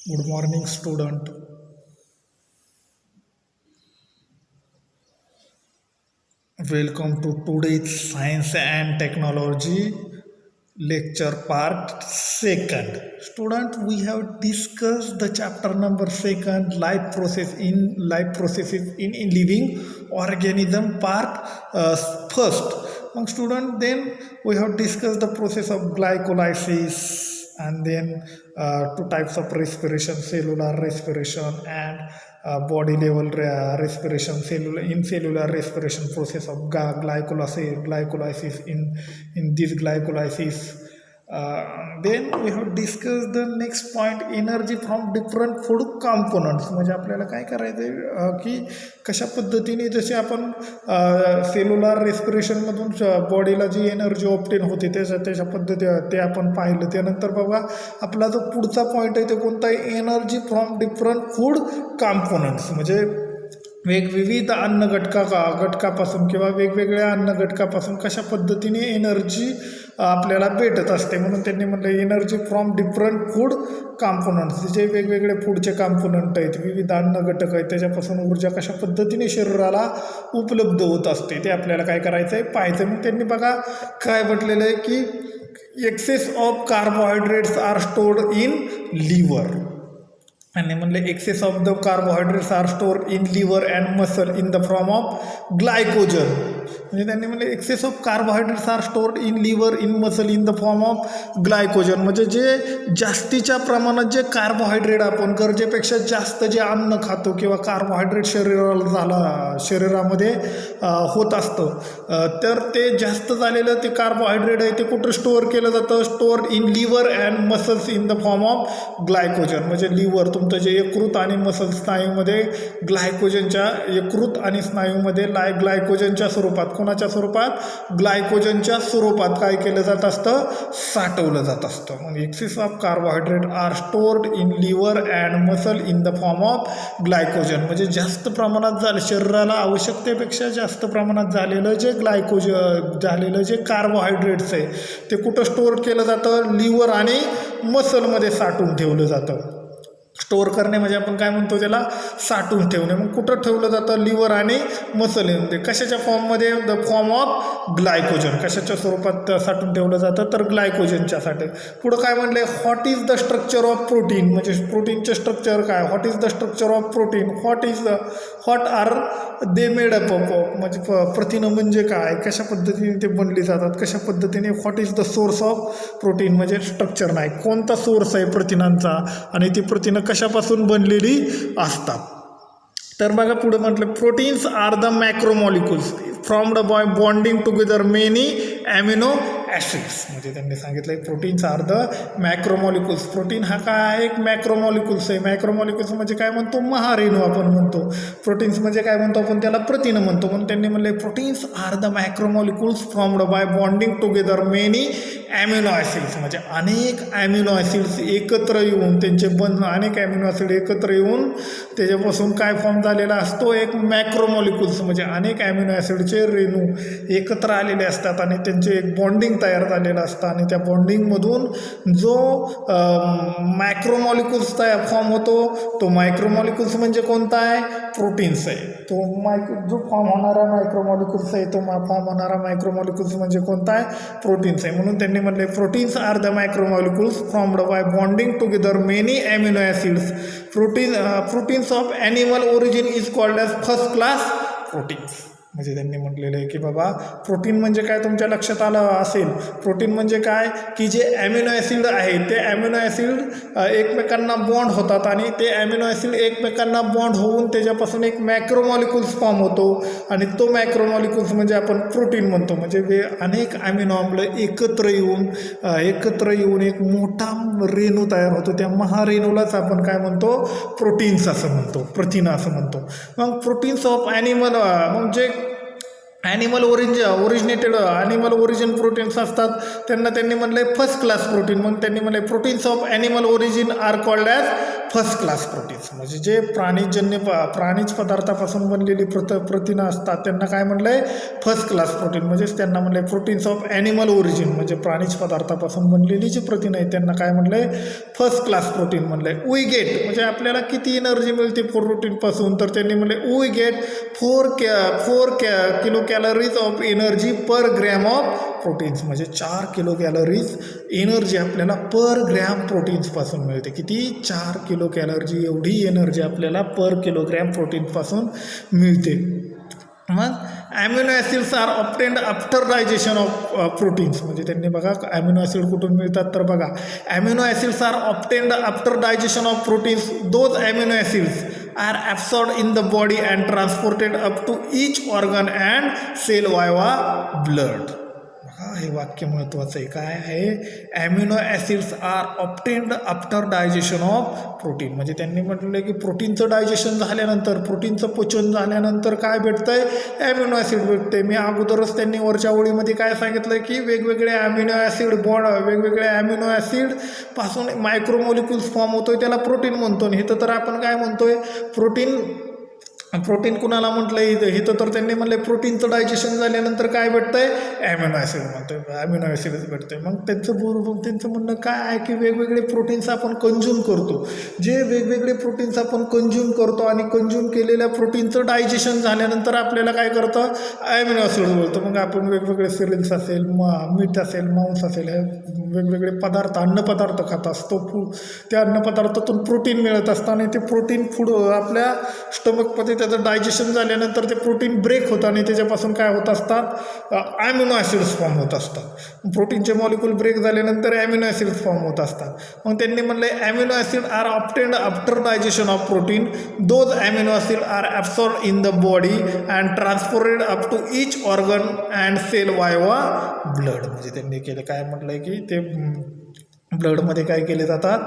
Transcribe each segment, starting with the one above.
Good morning, student. Welcome to today's Science and Technology lecture part second. Student, we have discussed the chapter number second, life processes in living organism part first. Among student, then we have discussed the process of glycolysis and then two types of respiration, cellular respiration and body level respiration, cellular respiration process of glycolysis in this glycolysis. Then we have discussed the next point, energy from different food components. म्हणजे आपल्याला काय करायचं आहे की कशा पद्धतीने जसे आपण सेल्युलर रेस्पिरेशनमधून बॉडीला जी एनर्जी ऑप्टेन होते त्याच्या पद्धती ते आपण पाहिलं. त्यानंतर बघा आपला जो पुढचा पॉईंट आहे ते कोणता आहे, energy from different food components. म्हणजे विविध अन्न घटकापासून किंवा वेगवेगळ्या अन्न घटकापासून कशा पद्धतीने एनर्जी आपल्याला भेटत असते. म्हणून त्यांनी म्हटलं energy from different food components. जे वेगवेगळे फूडचे कॉम्पोनंट आहेत, विविध अन्न घटक आहेत, त्याच्यापासून ऊर्जा कशा पद्धतीने शरीराला उपलब्ध होत असते ते आपल्याला काय करायचं आहे, पाहायचं. मग त्यांनी बघा काय म्हटलेलं आहे की excess of carbohydrates are stored in liver. आणि म्हणले excess of the carbohydrates are store in liver and muscle in the form of glycogen. म्हणजे त्यांनी म्हणले excess of carbohydrates are stored in liver in muscle in the form of glycogen. म्हणजे जे जास्तीच्या प्रमाणात जे कार्बोहायड्रेट आपण गरजेपेक्षा जास्त जे अन्न खातो किंवा कार्बोहायड्रेट शरीरामध्ये होत असतं, तर ते जास्त झालेलं ते कार्बोहायड्रेट आहे ते कुठं स्टोअर केलं जातं, store in liver and muscles in the form of glycogen. म्हणजे लिव्हर तुमचं जे यकृत आणि मसल स्नायूमध्ये ग्लायकोजनच्या यकृत आणि स्नायूमध्ये ग्लायकोजनच्या स्वरूपात, कोणाच्या स्वरूपात, ग्लायकोजनच्या स्वरूपात काय केलं जात असतं, साठवलं जात असतं. मग excess of carbohydrate are stored in liver and muscle in the form of glycogen. म्हणजे जास्त प्रमाणात शरीराला आवश्यकतेपेक्षा जास्त प्रमाणात झालेलं जे कार्बोहायड्रेट्स आहे ते कुठं स्टोअर केलं जातं, लिव्हर आणि मसलमध्ये साठवून ठेवलं जातं. स्टोअर करणे म्हणजे आपण काय म्हणतो त्याला, साठवून ठेवणे. मग कुठं ठेवलं जातं, लिव्हर आणि मसलमध्ये. कशाच्या फॉर्ममध्ये, द फॉर्म ऑफ ग्लायकोजन. कशाच्या स्वरूपात साठवून ठेवलं जातं, तर ग्लायकोजनच्यासाठी. पुढं काय म्हणले, what is the structure of protein. म्हणजे प्रोटीनचे स्ट्रक्चर काय, what is the structure of protein, what are they made up of. म्हणजे प्रथिनं म्हणजे काय, कशा पद्धतीने ते बनली जातात, कशा पद्धतीने, what is the source of protein. म्हणजे स्ट्रक्चर नाही, कोणता सोर्स आहे प्रथिनांचा आणि ती प्रथिनं कशापासून बनलेली असतात. तर बघा पुढे म्हटलं, proteins are the macromolecules from the bonding together many amino acids. म्हणजे त्यांनी सांगितलं proteins are the macromolecules. Protein हा काय आहे, एक मॅक्रोमॉलिक्युल्स आहे. मॅक्रोमॉलिक्युल्स म्हणजे काय म्हणतो, महारेणू आपण म्हणतो. प्रोटीन्स म्हणजे काय म्हणतो आपण, त्याला प्रथिनं म्हणतो. म्हणून त्यांनी म्हणले proteins are the macromolecules formed by bonding together many amino acids. म्हणजे अनेक ॲमिनो ॲसिड्स एकत्र येऊन त्यांचे अनेक ॲमिनो ॲसिड एकत्र येऊन त्याच्यापासून काय फॉर्म झालेला असतो, एक मॅक्रोमॉलिक्युल्स. म्हणजे अनेक ॲमिनो ॲसिडचे रेणू एकत्र आलेले असतात आणि त्यांचे एक बॉन्डिंग तयार झालेलं असतं. आणि त्या बॉन्डिंगमधून जो मॅक्रोमॉलिक्युल्स फॉर्म होतो, तो मायक्रोमॉलिक्युल्स म्हणजे कोणता आहे, प्रोटीन्स आहे. तो जो फॉर्म होणारा मायक्रोमॉलिक्युल्स आहे, तो फॉर्म होणारा मायक्रोमॉलिक्युल्स म्हणजे कोणता आहे, प्रोटीन्स आहे. म्हणून त्यांनी म्हणले proteins are the micromolecules formed by bonding together many amino acids. Proteins of animal origin is called as first class proteins. म्हणजे त्यांनी म्हटलेलं आहे की बाबा प्रोटीन म्हणजे काय, तुमच्या लक्षात आलं असेल, प्रोटीन म्हणजे काय की जे ॲमिनो ॲसिड आहे ते ॲमिनो ॲसिड एकमेकांना बॉन्ड होतात आणि ते ॲमिनो ॲसिड एकमेकांना बॉन्ड होऊन त्याच्यापासून एक मॅक्रोमॉलिक्युल्स फॉर्म होतो आणि तो मॅक्रोमॉलिक्युल्स म्हणजे आपण प्रोटीन म्हणतो. म्हणजे अनेक ॲमिनो आम्ल एकत्र येऊन एक मोठा रेणू तयार होतो. त्या महारेणूलाच आपण काय म्हणतो, प्रोटीन्स असं म्हणतो, प्रथिनं असं म्हणतो. मग प्रोटीन्स ऑफ ॲनिमल म्हणजे ॲनिमल ओरिजिन प्रोटीन्स असतात त्यांना त्यांनी म्हणले फर्स्ट क्लास प्रोटीन. मग त्यांनी म्हणले proteins of animal origin are called as first class proteins. म्हणजे जे प्राणीज पदार्थापासून बनलेली प्रथिनं असतात त्यांना काय म्हणलं आहे, फर्स्ट क्लास प्रोटीन. म्हणजेच त्यांना म्हणलं आहे प्रोटीन्स ऑफ ॲनिमल ओरिजिन. म्हणजे प्राणीज पदार्थापासून बनलेली जी प्रथिनं आहेत त्यांना काय म्हणलं आहे, फर्स्ट क्लास प्रोटीन म्हणलं आहे. वी गेट म्हणजे आपल्याला किती एनर्जी मिळते प्रोटीनपासून, तर त्यांनी म्हणले we get 4 kilo calories of energy per gram of proteins. म्हणजे 4 किलो कॅलरीज एनर्जी आपल्याला पर ग्रॅम प्रोटीन्सपासून मिळते. किती, 4 किलो कॅलरी एवढी एनर्जी आपल्याला पर किलोग्रॅम प्रोटीन्सपासून मिळते. मग amino acids R obtained after digestion of proteins. म्हणजे त्यांनी बघा ॲमिनो ॲसिड कुठून मिळतात, तर बघा amino acids R obtained after digestion of proteins. Those amino acids are absorbed in the body and transported up to each organ and cell via blood. हे वाक्य महत्त्वाचं आहे. काय आहे, amino acids R obtained after digestion of protein. म्हणजे त्यांनी म्हटलं की प्रोटीनचं डायजेशन झाल्यानंतर, प्रोटीनचं पचन झाल्यानंतर काय भेटतं आहे, ॲमिनो ॲसिड भेटते. मी अगोदरच त्यांनी वरच्या ओळीमध्ये काय सांगितलं की वेगवेगळे ॲमिनो ॲसिड वेगवेगळ्या ॲमिनो ॲसिड पासून मायक्रोमोलिक्युल्स फॉर्म होतोय, त्याला प्रोटीन म्हणतो. आणि इथं तर आपण काय म्हणतोय, प्रोटीन कुणाला म्हटलं इथं तर त्यांनी म्हणलं प्रोटीनचं डायजेशन झाल्यानंतर काय भेटतंय, ॲमिनो ॲसिड म्हणतोय, ॲमिनो ॲसिडच भेटतंय. मग त्यांचं म्हणणं काय आहे की वेगवेगळे प्रोटीन्स आपण कंझ्युम करतो. जे वेगवेगळे प्रोटीन्स आपण कंझ्युम करतो आणि कंझ्युम केलेल्या प्रोटीनचं डायजेशन झाल्यानंतर आपल्याला काय करतं, ॲमिनो ॲसिड बोलतो. मग आपण वेगवेगळे सिरियल्स असेल, मीठ असेल, मांस असेल, हे वेगवेगळे पदार्थ अन्नपदार्थ खात असतो. त्या अन्नपदार्थातून प्रोटीन मिळत असतं आणि ते प्रोटीन आपल्या स्टमकमध्ये त्याचं डायजेशन झाल्यानंतर ते प्रोटीन ब्रेक होतं आणि त्याच्यापासून काय होत असतात, ॲमिनो ॲसिड्स फॉर्म होत असतात. प्रोटीनचे मॉलिक्यूल ब्रेक झाल्यानंतर ॲमिनो ॲसिड्स फॉर्म होत असतात. मग त्यांनी म्हणलं amino acid are obtained after digestion of protein. Those amino acid are absorb in the body and transported up to each organ and cell via blood. म्हणजे त्यांनी केलं काय म्हटलंय की ते ब्लडमध्ये काय केले जातात,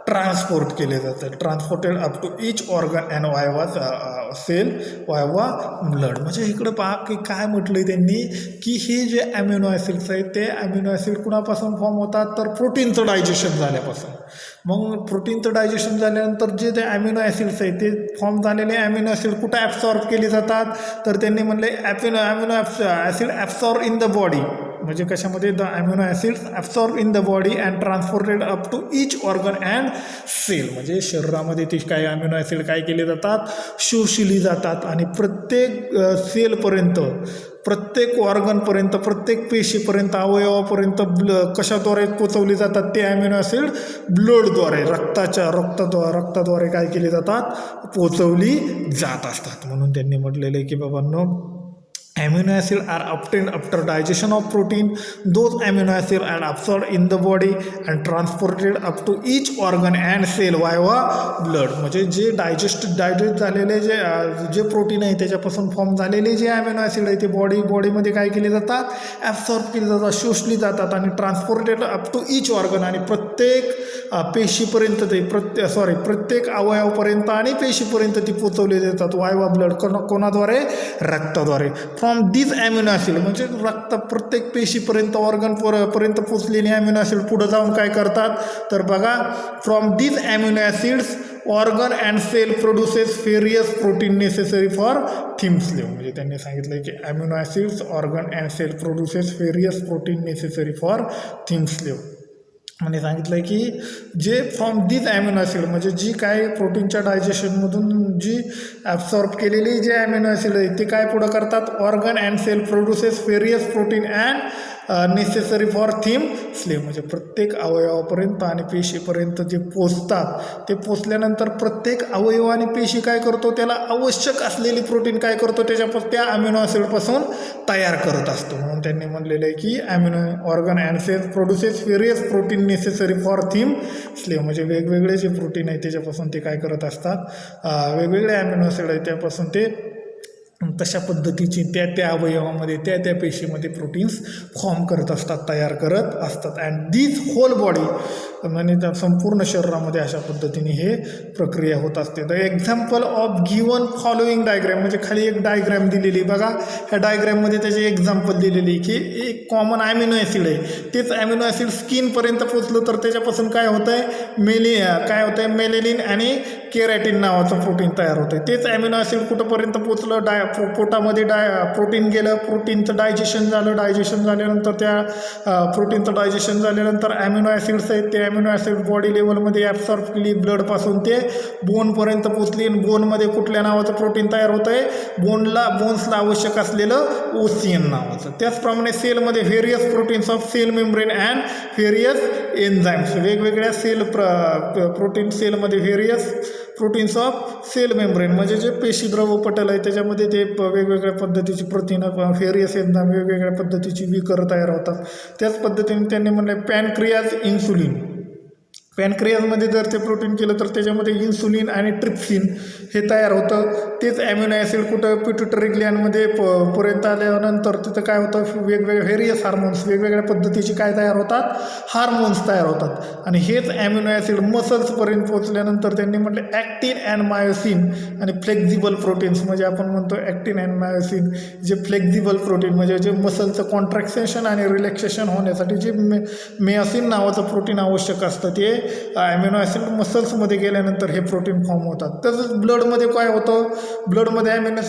ट्रान्सपोर्ट केले जातात. Transported up to each organ and via cell via blood. म्हणजे इकडं पहा की काय म्हटलं आहे त्यांनी की हे जे ॲमिनो ॲसिड्स आहेत ते ॲमिनो ॲसिड कुणापासून फॉर्म होतात, तर प्रोटीनचं डायजेशन झाल्यापासून. मग प्रोटीनचं डायजेशन झाल्यानंतर जे ते ॲमिनो ॲसिड्स आहेत ते फॉर्म झालेले ॲमिनो ॲसिड कुठं ॲब्सॉर्ब केली जातात, तर त्यांनी म्हणले amino acid absorb in the body. म्हणजे कशामध्ये, the amino acids absorb in the body and transported up to each organ and cell. म्हणजे शरीरामध्ये ती काय ॲमिनो ॲसिड काय केले जातात, शोषली जातात आणि प्रत्येक सेलपर्यंत, प्रत्येक ऑर्गनपर्यंत, प्रत्येक पेशीपर्यंत, अवयवापर्यंत कशाद्वारे पोचवली जातात, ते ॲमिनो ॲसिड ब्लडद्वारे, रक्ताद्वारे काय केली जातात, पोचवली जात असतात. म्हणून त्यांनी म्हटलेलं आहे की बाबांनो amino acid are obtained after digestion of protein. Those amino acids are absorbed in the body and transported up to each organ and cell via blood. म्हणजे जे डायजेस्ट झालेले जे प्रोटीन आहे त्याच्यापासून फॉर्म झालेले जे अॅमिनो ॲसिड आहे ते बॉडीमध्ये काय केले जातात, ॲब्सॉर्ब केले जातात, शोषली जातात आणि transported up to each organ. आणि प्रत्येक पेशीपर्यंत प्रत्येक अवयवापर्यंत आणि पेशीपर्यंत ती पोचवली जातात वायवा ब्लड. कोणाद्वारे, रक्ताद्वारे. फ्रॉम दिस ॲमिनो ॲसिड म्हणजे रक्त प्रत्येक पेशीपर्यंत, ऑर्गनपर्यंत पोचलेले ॲमिनो ॲसिड पुढे जाऊन काय करतात, तर बघा from this amino acids organ and cell produces various protein necessary for themselves. म्हणजे त्यांनी सांगितलं की amino acids organ and cell produces various protein necessary for themselves. आणि सांगितलं की जे फ्रॉम दिस ॲमिनो ॲसिड म्हणजे जी काय प्रोटीनच्या डायजेशनमधून जी ॲब्सॉर्ब केलेली जे ॲमिनो ॲसिड आहे ते काय पुढं करतात, organ and cell produces various protein and necessary for themselves. म्हणजे प्रत्येक अवयवापर्यंत आणि पेशीपर्यंत जे पोचतात ते पोचल्यानंतर प्रत्येक अवयव आणि पेशी काय करतो, त्याला आवश्यक असलेली प्रोटीन काय करतो, त्या अमिनो ॲसिडपासून तयार करत असतो. म्हणून त्यांनी म्हणलेलं आहे की organ and cell produces various protein necessary for themselves. म्हणजे वेगवेगळे जे प्रोटीन आहे त्याच्यापासून ते काय करत असतात, वेगवेगळे अमिनो ॲसिड आहे त्यापासून ते तशा पद्धतीची त्या अवयवामध्ये त्या पेशीमध्ये प्रोटीन्स फॉर्म करत असतात, तयार करत असतात. अँड दिस होल बॉडी म्हणजे त्या संपूर्ण शरीरामध्ये अशा पद्धतीने हे प्रक्रिया होत असते. The example of given following diagram, म्हणजे खाली एक डायग्रॅम दिलेली बघा. ह्या डायग्रॅममध्ये त्याची एक्झाम्पल दिलेली की एक कॉमन ॲमिनो ॲसिड आहे, तेच ॲमिनो ॲसिड स्किनपर्यंत पोचलं तर त्याच्यापासून काय होतं आहे मेलेनिन आणि केरॅटिन नावाचं प्रोटीन तयार होतं. तेच ॲमिनो ॲसिड कुठंपर्यंत पोचलं, पोटामध्ये प्रोटीन गेलं, प्रोटीनचं डायजेशन झाल्यानंतर त्या प्रोटीनचं डायजेशन झाल्यानंतर ॲमिनो ॲसिड्स आहेत, ते ॲमिनो ॲसिड बॉडी लेवलमध्ये ॲब्सॉर्ब केली, ब्लडपासून ते बोनपर्यंत पोचली. बोनमध्ये कुठल्या नावाचं प्रोटीन तयार होतं आहे, बोन्सला आवश्यक असलेलं ओसियन नावाचं. त्याचप्रमाणे सेलमध्ये various proteins of cell membrane and various enzymes, वेगवेगळ्या प्रोटीन सेलमध्ये various proteins of cell membrane, म्हणजे जे पेशीद्रव पटल आहे त्याच्यामध्ये ते वेगवेगळ्या पद्धतीची प्रथिनं व्हेरियस एन्झाईम वेगवेगळ्या पद्धतीची विकर तयार होतात. त्याच पद्धतीने त्यांनी म्हणलं पॅनक्रियाज इन्सुलिन, पॅनक्रियाजमध्ये जर ते प्रोटीन केलं तर त्याच्यामध्ये इन्सुलिन आणि ट्रिप्सिन हे तयार होतं. तेच ॲमिनो ॲसिड कुठं पिट्युटरी ग्लँडमध्ये पर्यंत आल्यानंतर तिथं काय होतं, वेगवेगळे व्हेरियस हार्मोन्स वेगवेगळ्या पद्धतीचे काय तयार होतात, हार्मोन्स तयार होतात. आणि हेच ॲमिनो ॲसिड मसल्सपर्यंत पोचल्यानंतर त्यांनी म्हटलं ॲक्टिन अँड मायोसिन आणि फ्लेक्झिबल प्रोटीन्स, म्हणजे आपण म्हणतो ॲक्टिन अँड मायोसिन जे फ्लेक्झिबल प्रोटीन म्हणजे जे मसलचं कॉन्ट्रॅक्सेशन आणि रिलॅक्सेशन होण्यासाठी जे मेयोसिन नावाचं प्रोटीन आवश्यक असतं ते ॲमिनो ॲसिड मसल्समध्ये गेल्यानंतर हे प्रोटीन फॉर्म होतात. तसंच ब्लडमध्ये काय होतं, ब्लडमध्ये ॲमिनो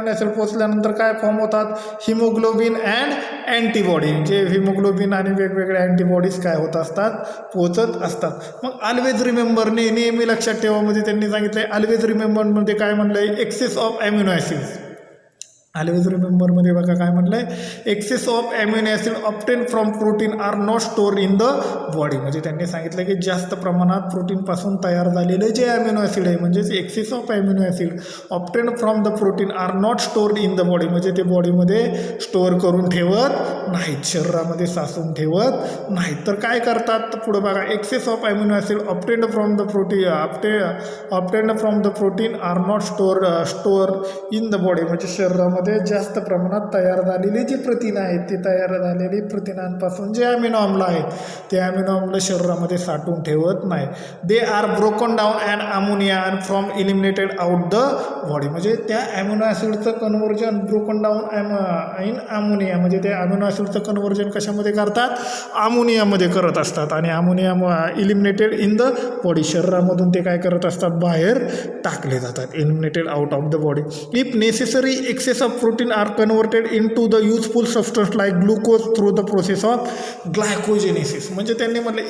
ॲसिड पोचल्यानंतर काय फॉर्म होतात, हिमोग्लोबिन अँड अँटीबॉडी, जे हिमोग्लोबिन आणि वेगवेगळ्या अँटीबॉडीज काय होत असतात, पोचत असतात. मग ऑलवेज रिमेंबर, नेहमी लक्षात ठेवामध्ये त्यांनी सांगितलं आहे ऑलवेज रिमेंबरमध्ये काय म्हणलं आहे, excess of amino acids. Always रिमेंबरमध्ये बघा काय म्हटलं आहे, excess of amino acid obtain from protein are not store in the body, म्हणजे त्यांनी सांगितलं की जास्त प्रमाणात प्रोटीनपासून तयार झालेले जे ॲमिनो ॲसिड आहे म्हणजेच excess of amino acid obtain from the protein are not stored in the body, म्हणजे ते बॉडीमध्ये स्टोअर करून ठेवत नाहीत, शरीरामध्ये साचून ठेवत नाहीत. तर काय करतात, तर पुढं बघा, excess of amino acid obtain from the protein are not store in the body, म्हणजे शरीरामध्ये जास्त प्रमाणात तयार झालेली जी प्रथिनं आहेत ती तयार झालेली प्रथिनांपासून जे ॲमिनो आम्ल आहेत ते ॲमिनो आम्ल शरीरामध्ये साठवून ठेवत नाही. They are broken down and ammonia and from eliminated out the body, म्हणजे त्या ॲमिनो ॲसिडचं conversion broken down in ammonia, म्हणजे ते ॲमिनो ॲसिडचं कन्व्हर्जन कशामध्ये करतात, अमोनियामध्ये करत असतात. आणि ammonia eliminated in the body, शरीरामधून ते काय करत असतात, बाहेर टाकले जातात, eliminated out of the body. If necessary excess of protein are converted into the useful substance like glucose through the process of glycogenesis, म्हणजे त्यांनी म्हटलं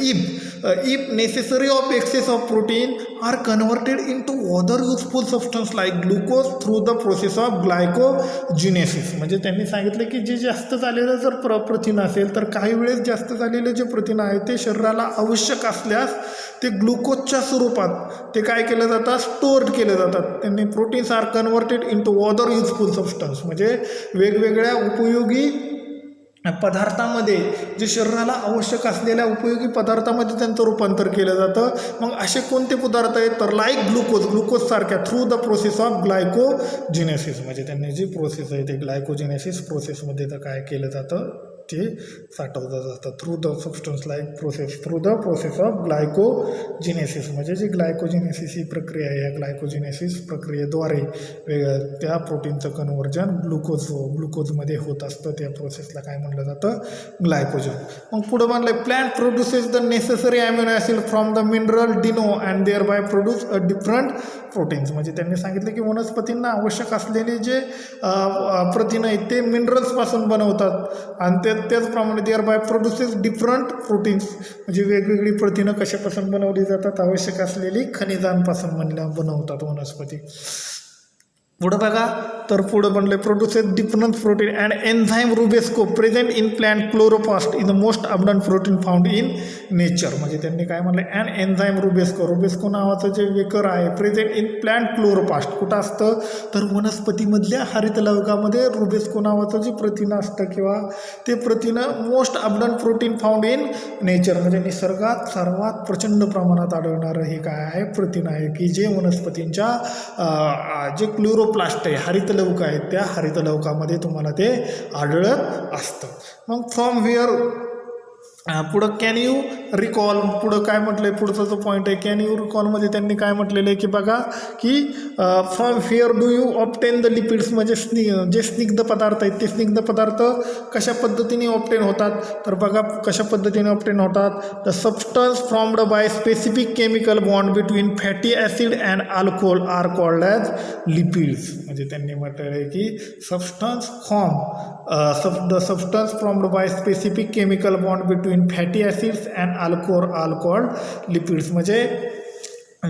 if necessary of excess of protein are converted into other useful substance like glucose through the process of glycogenesis, म्हणजे त्यांनी सांगितलं की जे जास्त झालेलं जर प्रथिन असेल तर काही वेळेस जास्त झालेलं जे प्रथिन आहे ते शरीराला आवश्यक असल्यास ते ग्लुकोजच्या स्वरूपात ते काय केलं जातात, स्टोअर केले जातात. त्यांनी proteins are converted into other useful substance, म्हणजे वेगवेगळ्या उपयोगी पदार्थामध्ये जे शरीराला आवश्यक असलेल्या उपयोगी पदार्थामध्ये त्यांचं रूपांतर केलं जातं. मग असे कोणते पदार्थ आहेत, तर लाईक ग्लुकोजसारख्या through the process of glycogenesis, म्हणजे त्यांनी जी प्रोसेस आहे ते ग्लायकोजिनेसिस प्रोसेसमध्ये तर काय केलं जातं, ते साठवलं जातं through the substance through the process of glycogenesis, म्हणजे जी ग्लायकोजिनेसिस ही प्रक्रिया आहे, या ग्लायकोजिनेसिस प्रक्रियेद्वारे त्या प्रोटीनचं कन्व्हर्जन ग्लुकोजमध्ये होत असतं. त्या प्रोसेसला काय म्हणलं जातं, ग्लायकोजन. मग पुढं म्हणलं plant produces the necessary amino acid from the mineral डिनो and thereby produce a different proteins, म्हणजे त्यांनी सांगितलं की वनस्पतींना आवश्यक असलेले जे प्रथिनं आहेत ते मिनरल्सपासून बनवतात आणि त्याचप्रमाणे thereby produces different proteins, म्हणजे वेगवेगळी प्रथिनं कशापासून बनवली जातात, आवश्यक असलेली खनिजांपासून बनवतात वनस्पती. पुढं बघा, तर पुढं बनले produces different protein and enzyme rubisco present in plant chloroplast in the most abundant protein found in nature, म्हणजे त्यांनी काय म्हणलं, अँड एन्झाईम रुबेस्को नावाचं जे वेकर आहे प्रेझेंट इन प्लॅन्ट क्लोरोप्लास्ट कुठं असतं, तर वनस्पतीमधल्या हरितलवकामध्ये रुबेस्को नावाचं जे प्रथिन असतं किंवा ते प्रथिनं most abundant protein found in nature, म्हणजे निसर्गात सर्वात प्रचंड प्रमाणात आढळणारं हे काय आहे, प्रथिन आहे की जे वनस्पतींच्या जे क्लोरोप्लास्ट आहे हरितलवक आहेत त्या हरितलवकामध्ये तुम्हाला ते आढळत असतं. मग फ्रॉम व्हेअर पुढं कॅन यू रिकॉल, पुढं काय म्हटलं आहे, पुढचा जो पॉईंट आहे कॅन यू रिकॉलमध्ये त्यांनी काय म्हटलेलं आहे की बघा की from here do you obtain the lipids, म्हणजे जे स्निग्ध पदार्थ आहेत ते स्निग्ध पदार्थ कशा पद्धतीने ऑप्टेन होतात, तर बघा कशा पद्धतीने ऑप्टेन होतात. The substance formed by specific chemical bond between fatty acid and alcohol are called as lipids. म्हणजे त्यांनी म्हटलेलं आहे की substance the substance formed by specific chemical bond between fatty acids and alcohol lipids, म्हणजे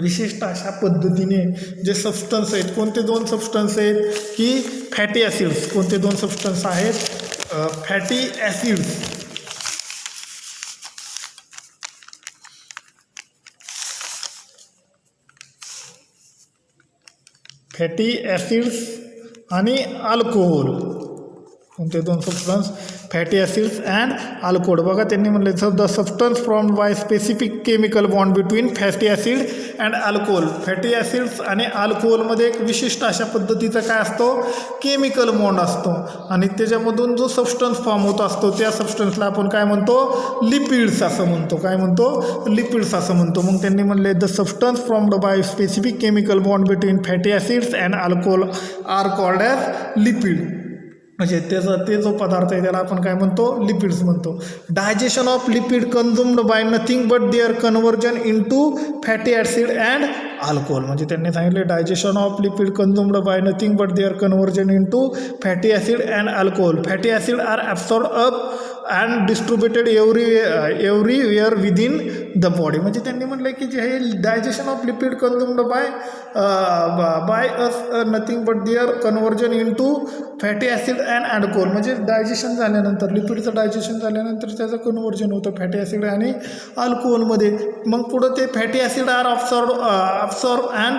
विशिष्ट अशा पद्धतीने जे सबस्टन्स आहेत, कोणते दोन सबस्टन्स आहेत की फॅटी ॲसिड्स, कोणते दोन सबस्टन्स आहेत, फॅटी ॲसिड्स आणि अल्कोहोल, कोणते दोन substance, fatty acids and alcohol. बघा त्यांनी म्हणले the substance formed by specific chemical bond between fatty acid and alcohol. Fatty acids आणि अल्कोहोलमध्ये एक विशिष्ट अशा पद्धतीचा काय असतो, केमिकल बॉन्ड असतो आणि त्याच्यामधून जो सबस्टन्स फॉर्म होत असतो त्या सबस्टन्सला आपण काय म्हणतो, लिपिड्स असं म्हणतो. काय म्हणतो, लिपिड्स असं म्हणतो. मग त्यांनी म्हणले the substance formed by specific chemical bond between fatty acids and alcohol are called as lipid. म्हणजे ते जो पदार्थ आहे त्याला आपण काय म्हणतो, लिपिड्स म्हणतो. Digestion of lipid consumed by nothing but their conversion into fatty acid and alcohol. म्हणजे त्यांनी सांगितले digestion of lipid consumed by nothing but their conversion into fatty acid and alcohol. Fatty acid are absorb up and distributed everywhere within the body. म्हणजे त्यांनी म्हटलं की जे हे digestion of lipid consumed by nothing but their conversion into fatty acid and alcohol. म्हणजे डायजेशन झाल्यानंतर, लिपिडचं digestion झाल्यानंतर त्याचं कन्व्हर्जन होतं फॅटी ॲसिड आणि अल्कोहोलमध्ये. मग पुढं ते fatty acid are absorbed and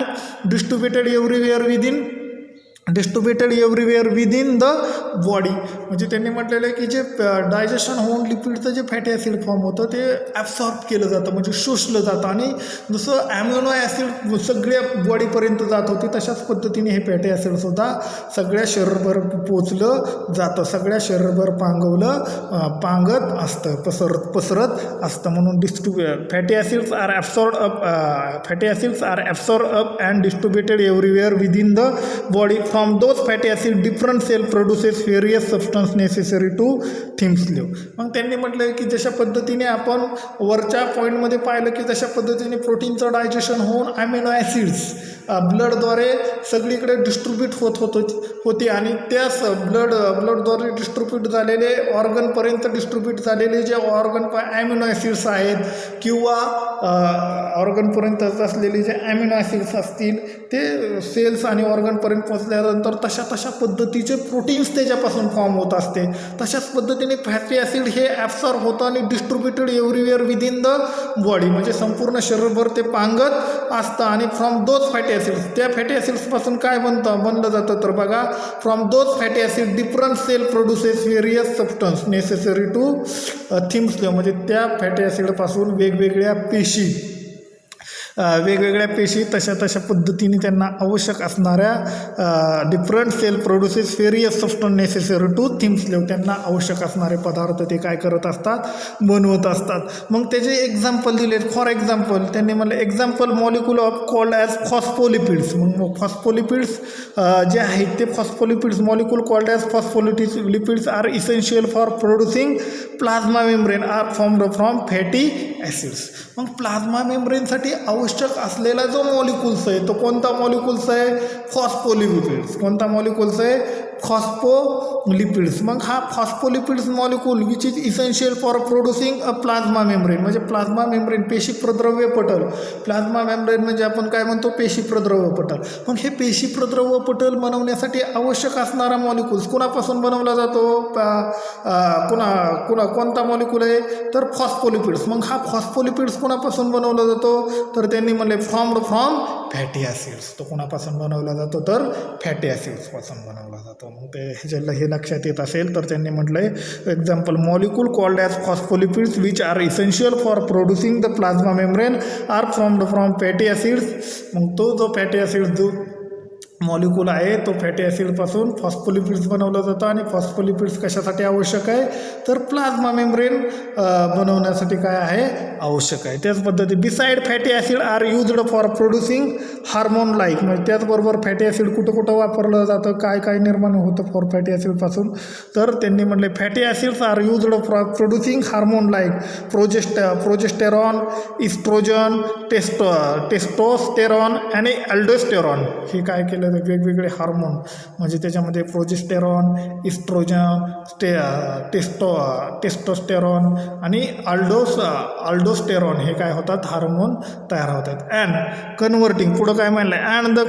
distributed everywhere within the body. म्हणजे त्यांनी म्हटलेलं आहे की जे डायजेशन होऊन लिपिडचं जे फॅटी ॲसिड फॉर्म होतं ते ॲब्सॉर्ब केलं जातं, म्हणजे शोषलं जातं आणि जसं ॲम्युनो ॲसिड सगळ्या बॉडीपर्यंत जात होती तशाच पद्धतीने हे फॅटी ॲसिडसुद्धा सगळ्या शरीरभर पोचलं जातं, सगळ्या शरीरभर पांगत असतं, पसरत असतं. म्हणून fatty acids are absorb up and distributed everywhere within the body. From those fatty acid different cell produces various substance necessary to themselves. मग त्यांनी म्हटलं की जशा पद्धतीने आपण वरच्या पॉईंटमध्ये पाहिलं की जशा पद्धतीने प्रोटीनचं डायजेशन होऊन अॅमिनो ॲसिड्स ब्लडद्वारे सगळीकडे डिस्ट्रीब्यूट होते आणि त्याच ब्लडद्वारे डिस्ट्रीब्यूट झालेले ऑर्गनपर्यंत डिस्ट्रीब्यूट झालेले जे ॲमिनो ॲसिड्स आहेत किंवा ऑर्गनपर्यंत असलेले जे ॲमिनो ॲसिड्स असतील ते सेल्स आणि ऑर्गनपर्यंत पोचल्यानंतर तशा पद्धतीचे प्रोटीन्स त्याच्यापासून फॉर्म होत असते. तशाच पद्धतीने फॅटी ॲसिड हे ॲब्सॉर्ब होतं आणि distributed everywhere within the body, म्हणजे संपूर्ण शरीरभर ते पांगत असतं. आणि फ्रॉम दोज फॅटी ॲसिड्स, त्या फॅटी ॲसिड्सपासून काय बनलं जातं तर बघा from those fatty acid different cell produces various substance necessary to themselves. म्हणजे त्या फॅटी ॲसिडपासून वेगवेगळ्या पेशी तशा पद्धतीने त्यांना आवश्यक असणाऱ्या different cell produces various substance necessary to themselves, त्यांना आवश्यक असणारे पदार्थ ते काय करत असतात, बनवत असतात. मग त्याचे एक्झाम्पल दिले. फॉर एक्झाम्पल त्यांनी म्हणलं example molecule of called as phospholipids. मग फॉस्फोलिपिड्स जे आहेत ते phospholipids molecule called as phospholipids are essential for producing plasma membrane are formed from fatty acids. मग प्लाझ्मा मेम्ब्रेनसाठी आवश्यक असलेला जो मॉलिक्यूल्स आहे तो कोणता मॉलिक्यूल्स आहे, फॉस्फोलिपिड्स. कोणता मॉलिक्यूल्स आहे, फॉस्फोलिपिड्स. मग हा phospholipids molecule which is essential for producing a plasma membrane. म्हणजे प्लाझ्मा मेम्ब्रेन पेशी प्रद्रव्य पटल. प्लाझ्मा मेम्ब्रेन म्हणजे आपण काय म्हणतो, पेशी प्रद्रव्य पटल. मग हे पेशी प्रद्रव्य पटल बनवण्यासाठी आवश्यक असणारा मॉलिक्यूल्स कुणापासून बनवला जातो, कोणता मॉलिक्यूल आहे तर फॉस्फोलिपिड्स. मग हा फॉस्फोलिपिड्स कुणापासून बनवला जातो तर त्यांनी म्हणले फ्रॉम फॅटी ॲसिड्स. तो कुणापासून बनवला जातो तर फॅटी ॲसिड्सपासून बनवला जातो. मग ते ज्याला हे लक्षात येत असेल तर त्यांनी म्हटलं आहे example molecule called as phospholipids which are essential for producing the plasma membrane are from fatty acids. मग तो जो फॅटी ॲसिड जो मॉलिक्यूल आहे तो फॅटी ॲसिडपासून फॉस्फोलिपिड्स बनवलं जातं. आणि फॉस्फोलिपिड्स कशासाठी आवश्यक आहे तर प्लाझ्मा मेम्ब्रेन बनवण्यासाठी काय आहे आवश्यक आहे. त्याच पद्धती beside fatty acid are used for producing hormone like, म्हणजे त्याचबरोबर फॅटी ॲसिड कुठं कुठं वापरलं जातं, काय काय निर्माण होतं फॉर फॅटी ॲसिडपासून, तर त्यांनी म्हटले fatty acids are used for producing hormone like progesterone, oestrogen, testosterone आणि अल्डोस्टेरॉन. हे काय केलं वेगवेगळे हार्मोन, म्हणजे त्याच्यामध्ये प्रोजेस्टेरॉन, इस्ट्रोजन, टेस्टोस्टेरॉन आणि अल्डोस्टेरॉन हे काय होतात हार्मोन तयार होतात. अँड कन्व्हर्टिंग पुढं काय म्हणलं and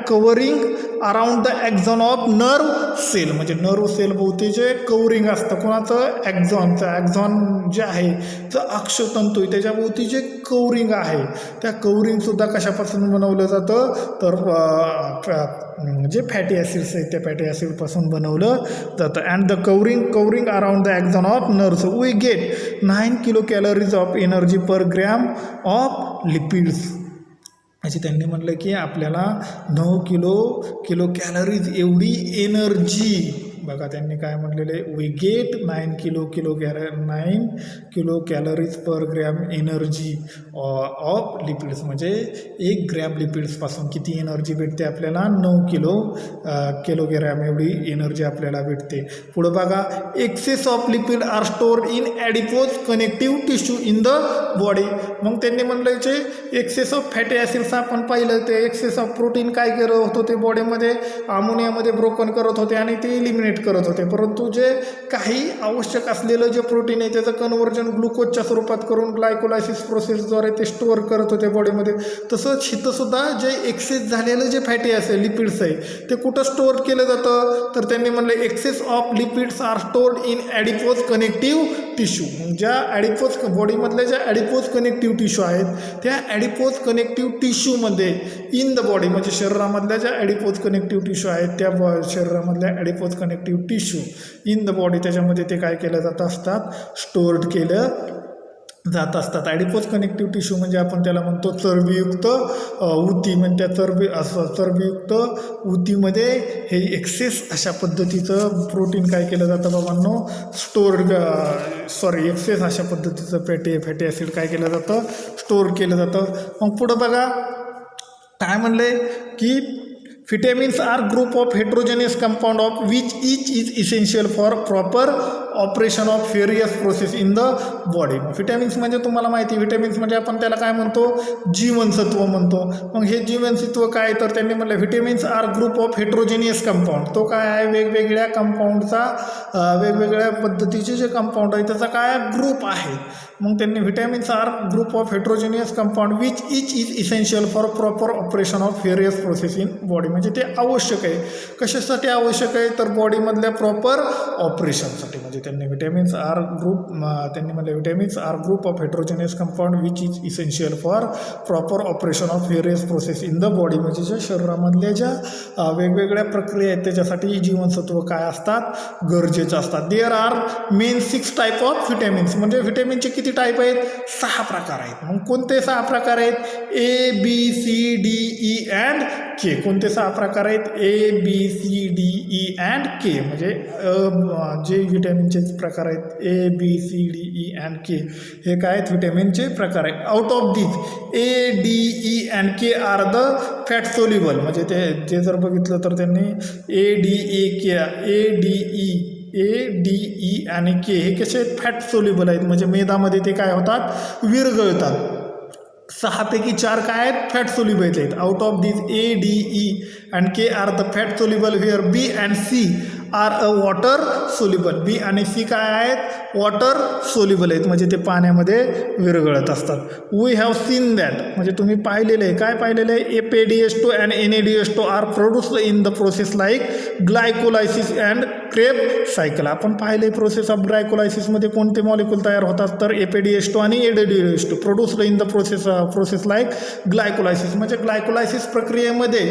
covering around the axon of nerve cell, म्हणजे नर्व सेल भोवती जे कव्हरिंग असतं कोणाचं ॲक्झॉन जे आहे तर अक्षतंतू आहे त्याच्याभोवती जे कव्हरिंग आहे त्या कव्हरिंगसुद्धा कशापासून बनवलं जातं तर जे फॅटी ॲसिड्स आहेत त्या फॅटी ॲसिडपासून बनवलं जातं. And the covering around the axon of nerves we get 9 kilo calories of energy per gram of lipids. असे त्यांनी म्हटलं की आपल्याला 9 किलो कॅलरीज एवढी एनर्जी, बघा त्यांनी काय म्हटलेलं आहे we get 9 kilo calories per gram energy of lipids, म्हणजे 1 ग्रॅम लिपिड्सपासून किती एनर्जी भेटते आपल्याला 9 किलोग्रॅम एवढी एनर्जी आपल्याला भेटते. पुढं बघा excess of lipid are stored in adipose connective tissue in the body. मग त्यांनी म्हटलं जे एक्सेस ऑफ फॅटी ॲसिड्स आपण पाहिलं ते एक्सेस ऑफ प्रोटीन काय करत होतं ते बॉडीमध्ये अमोनियामध्ये ब्रोकन करत होते आणि ते इलिमिनेट करत होते, परंतु जे काही आवश्यक असलेलं जे प्रोटीन आहे त्याचं कन्व्हर्जन ग्लुकोजच्या स्वरूपात करून ग्लायकोलायसिस प्रोसेसद्वारे ते स्टोअर करत होते बॉडीमध्ये. तसंच हिथंसुद्धा जे एक्सेस झालेलं जे फॅटी असेल लिपिड्स आहे ते कुठं स्टोअर केलं जातं तर त्यांनी म्हणलं excess of lipids are stored in adipose connective tissue. ज्या ॲडिपोज बॉडीमधल्या ज्या ॲडिपोज कनेक्टिव्ह टिश्यू आहेत त्या ॲडिपोज कनेक्टिव्ह टिश्यूमध्ये इन द बॉडी, म्हणजे शरीरामधल्या ज्या ॲडिपोज कनेक्टिव्ह टिश्यू आहेत त्या शरीरामधल्या adipose connective tissue in the body त्याच्यामध्ये ते काय केलं जात असतात स्टोअर्ड केलं जात असतात. ॲडिपोज कनेक्टिव्ह टिश्यू म्हणजे आपण त्याला म्हणतो चरबीयुक्त उती, म्हणजे त्या चरबीयुक्त उतीमध्ये हे एक्सेस अशा पद्धतीचं प्रोटीन काय केलं जातं बाबांनो एक्सेस अशा पद्धतीचं फॅटी ॲसिड काय केलं जातं स्टोअर केलं जातं. मग पुढं बघा काय म्हणलं आहे की vitamins are group of heterogeneous compound of which each is essential for proper operation of various process in the body. Vitamins म्हणजे तुम्हाला माहिती व्हिटॅमिन्स म्हणजे आपण त्याला काय म्हणतो जीवनसत्व म्हणतो. मग हे जीवनसत्व काय तर त्यांनी म्हटलं vitamins are group of heterogeneous compound. तो काय आहे वेगवेगळ्या कंपाऊंडचा वेगवेगळ्या पद्धतीचे जे कंपाऊंड आहे त्याचा काय ग्रुप आहे. मग त्यांनी vitamins are group of heterogeneous compound which each is essential for proper operation of various process in body. म्हणजे ते आवश्यक आहे. कशासाठी आवश्यक आहे तर बॉडीमधल्या प्रॉपर ऑपरेशनसाठी. म्हणजे त्यांनी व्हिटॅमिन्स आर ग्रुप त्यांनी म्हटलं vitamins are group of heterogeneous compound which is essential for proper operation of various process in the body. म्हणजे ज्या शरीरामधल्या ज्या वेगवेगळ्या प्रक्रिया आहेत त्याच्यासाठी जीवनसत्व काय असतात गरजेचं असतात. There are main 6 type of vitamins. म्हणजे व्हिटॅमिनचे किती टाईप आहेत 6 प्रकार आहेत. मग कोणते 6 प्रकार आहेत ABCDE अँड के. कोणते 6 प्रकार आहेत ABCDE अँड के. म्हणजे जे व्हिटॅमिनचे प्रकार आहेत ABCDE अँड के हे काय आहेत व्हिटॅमिनचे प्रकार आहेत. Out of this ADE and K are the fat soluble. म्हणजे ते जर बघितलं तर त्यांनी ADE आणि के हे कसे आहेत फॅट सोल्युबल आहेत. म्हणजे मेदामध्ये ते काय होतात विरघळतात. 6 पैकी 4 काय आहेत फॅट सोल्युबल आहेत. Out of this ADE and K are the fat soluble where B and C are a water soluble. B आणि सी काय आहेत वॉटर सोल्युबल आहेत. म्हणजे ते पाण्यामध्ये विरघळत असतात. We have seen that. म्हणजे तुम्ही पाहिलेलं आहे काय पाहिलेलं आहे APDH2 and NADH2 R produced in the process like glycolysis and Kreb cycle. आपण पाहिले प्रोसेस ऑफ ग्लायकोलायसिसमध्ये कोणते मॉलिक्यूल तयार होतात तर APDH2 आणि NADH2 produced in the process like glycolysis. म्हणजे ग्लायकोलायसिस प्रक्रियेमध्ये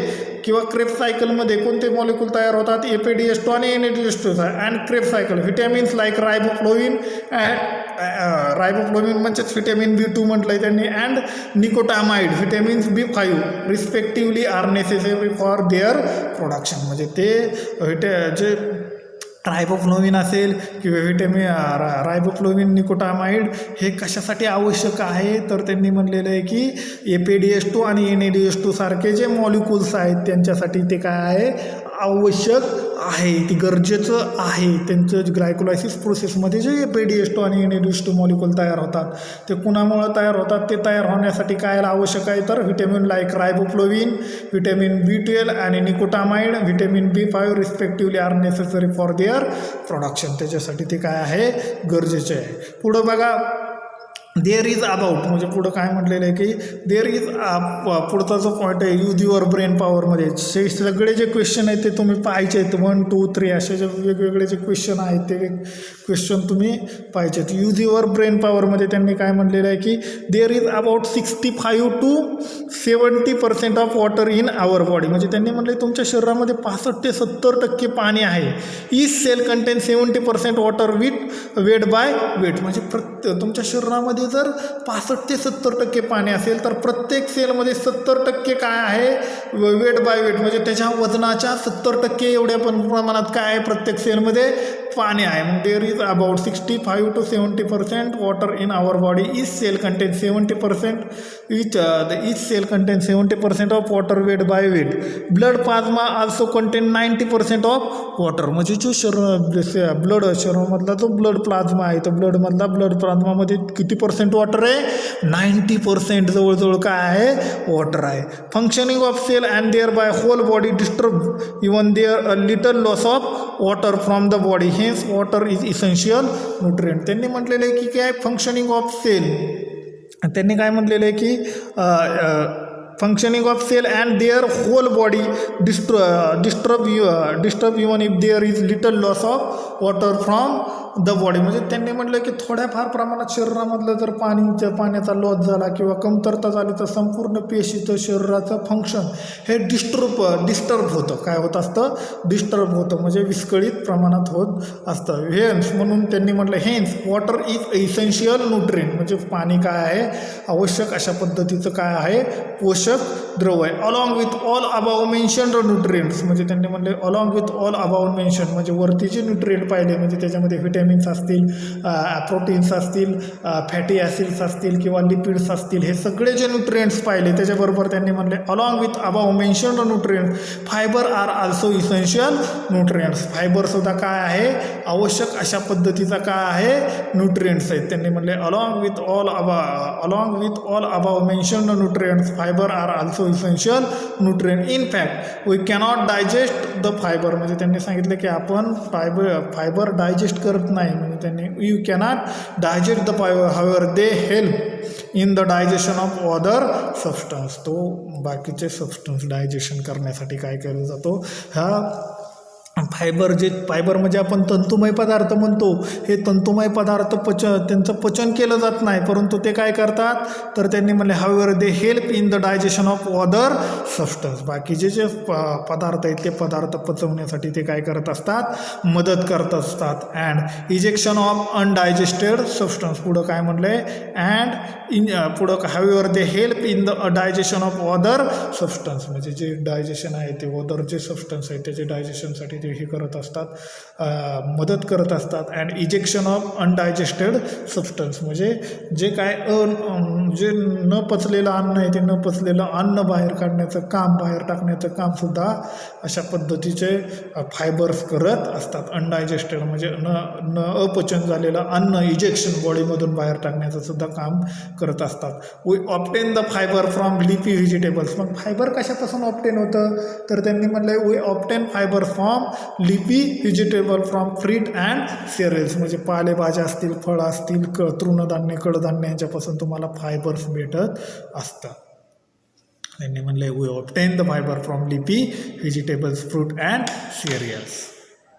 किंवा क्रेब सायकलमध्ये कोणते मॉलिक्यूल तयार होतात APDH2 आणि NADH2 and Kreb cycle. Vitamins like riboflavin riboflavin म्हणजेच व्हिटॅमिन B2 म्हटलं आहे त्यांनी, and nicotinamide vitamins B5 respectively are necessary for their production. म्हणजे ते जे रायबोफ्लोविन असेल किंवा रायबोफ्लोविन निकोटामाइड हे कशासाठी आवश्यक आहे, तर त्यांनी म्हणलेलं आहे की APDS2 आणि NADH2 सारखे जे मॉलिक्युल्स आहेत त्यांच्यासाठी ते काय आहे, आवश्यक आहे, ती गरजेचं आहे. त्यांचं ग्लायकोलायसिस प्रोसेसमध्ये जे APDS2 आणि NADH2 मॉलिक्यूल तयार होतात ते कुणामुळं तयार होतात, ते तयार होण्यासाठी काय आवश्यक आहे, तर व्हिटॅमिन लाईक रायबोफ्लोविन, व्हिटॅमिन B12 आणि nicotinamide, vitamin B5 respectively are necessary for their production. त्याच्यासाठी ते काय आहे, गरजेचे आहे. पुढं बघा, देअर इज अबाउट म्हणजे पुढं काय म्हटलेलं आहे की देअर इज पुढचा जो पॉईंट आहे यूज युअर ब्रेन पॉवरमध्ये. सगळे जे क्वेश्चन आहेत ते तुम्ही पाहायचे आहेत, 1, 2, 3 असे जे वेगवेगळे जे क्वेश्चन आहेत ते क्वेश्चन तुम्ही पाहिजे आहेत. यूज युअर ब्रेन पॉवरमध्ये त्यांनी काय म्हटलेलं आहे की there is about 65 to 70% of water in our body. म्हणजे त्यांनी म्हटलं तुमच्या शरीरामध्ये 65 ते 70% पाणी आहे. Each cell contain 70% water weight by weight. म्हणजे तुमच्या शरीरामध्ये जर 65 ते 70% पाणी असेल तर प्रत्येक सेलमध्ये 70% काय आहे, वेट बाय वेट म्हणजे त्याच्या वजनाच्या 70% एवढ्या पण प्रमाणात काय आहे प्रत्येक सेलमध्ये पाणी आहे. मग there is about 65 to 70% water in our body. Each cell contain 70% each cell contain 70% of water weight by weight. Blood plasma also contain 90% of water. म्हणजे जो शरीरामधला जो ब्लड प्लाझ्मा आहे, तो ब्लड प्लाझ्मामध्ये किती पर्सेंट वॉटर आहे, 90% जवळजवळ काय आहे, वॉटर आहे. Functioning of cell and thereby whole body disturb even there little loss of water from the body. Hence water is essential nutrient. त्यांनी म्हटलेलं आहे की काय, फंक्शनिंग ऑफ सेल, त्यांनी काय म्हटलेलं आहे की functioning of cell and their whole body disturb even if there is little loss of water from the body. म्हणजे त्यांनी म्हटलं की थोड्याफार प्रमाणात शरीरामधलं जर पाण्याचा लॉस झाला किंवा कमतरता झाली तर संपूर्ण पेशीचं शरीराचं फंक्शन हे डिस्टर्ब होतं. काय होत असतं, डिस्टर्ब होतं म्हणजे विस्कळीत प्रमाणात होत असतं. हेन्स म्हणून त्यांनी म्हटलं hence water is essential nutrient. म्हणजे पाणी काय आहे, आवश्यक अशा पद्धतीचं काय आहे, पोषक द्रव आहे. Along with all above mentioned nutrients. म्हणजे त्यांनी म्हटले along with all above mention म्हणजे वरती जे न्यूट्रिएंट पाहिले म्हणजे त्याच्यामध्ये व्हिटॅमिन्स असतील, प्रोटीन्स असतील, फॅटी ॲसिड्स असतील किंवा लिपिड्स असतील, हे सगळे जे न्यूट्रिएंट्स पाहिले त्याच्याबरोबर त्यांनी म्हटले along with above mentioned nutrients fibre are also essential nutrients. फायबरसुद्धा काय आहे, आवश्यक अशा पद्धतीचा काय आहे, न्यूट्रिएंट्स आहेत. त्यांनी म्हटले along with all above mentioned nutrients fibre are also essential nutrient. In fact we cannot digest the fibre. म्हणजे त्यांनी सांगितलं की आपण फायबर डायजेस्ट करत नाही. म्हणजे त्यांनी you cannot digest the fibre however they help in the digestion of other substance. तो बाकीचे सबस्टन्स डायजेशन करण्यासाठी काय केलं जातो, फायबर म्हणजे आपण तंतुमय पदार्थ म्हणतो, हे तंतुमय पदार्थ त्यांचं पचन केलं जात नाही, परंतु ते काय करतात, तर त्यांनी म्हणले however they help in the digestion of other substance. बाकीचे जे पदार्थ आहेत ते पदार्थ पचवण्यासाठी ते काय करत असतात, मदत करत असतात. And ejection of undigested substance. पुढं काय म्हणले, पुढं however they help in the digestion of other substance. म्हणजे जे डायजेशन आहे ते अदर जे सबस्टन्स आहे त्याचे डायजेशनसाठी ते हे करत असतात, मदत करत असतात. And ejection of undigested substance म्हणजे जे काय जे न पचलेलं अन्न आहे ते न पचलेलं अन्न बाहेर काढण्याचं काम, बाहेर टाकण्याचं कामसुद्धा अशा पद्धतीचे फायबर्स करत असतात. अनडायजेस्टेड म्हणजे न अपचन झालेलं अन्न इजेक्शन बॉडीमधून बाहेर टाकण्याचं सुद्धा काम करत असतात. We obtain the fibre from leafy vegetables. मग फायबर कशापासून ऑप्टेन होतं, तर त्यांनी म्हटलं we obtain fibre from leafy vegetable from fruit and cereals. म्हणजे पालेभाज्या असतील, फळं असतील, तृणधान्य, कडधान्य यांच्यापासून तुम्हाला फायबर्स भेटत असतात. त्यांनी म्हणले we obtain the fibre from leafy vegetables, fruit and सेरियल्स.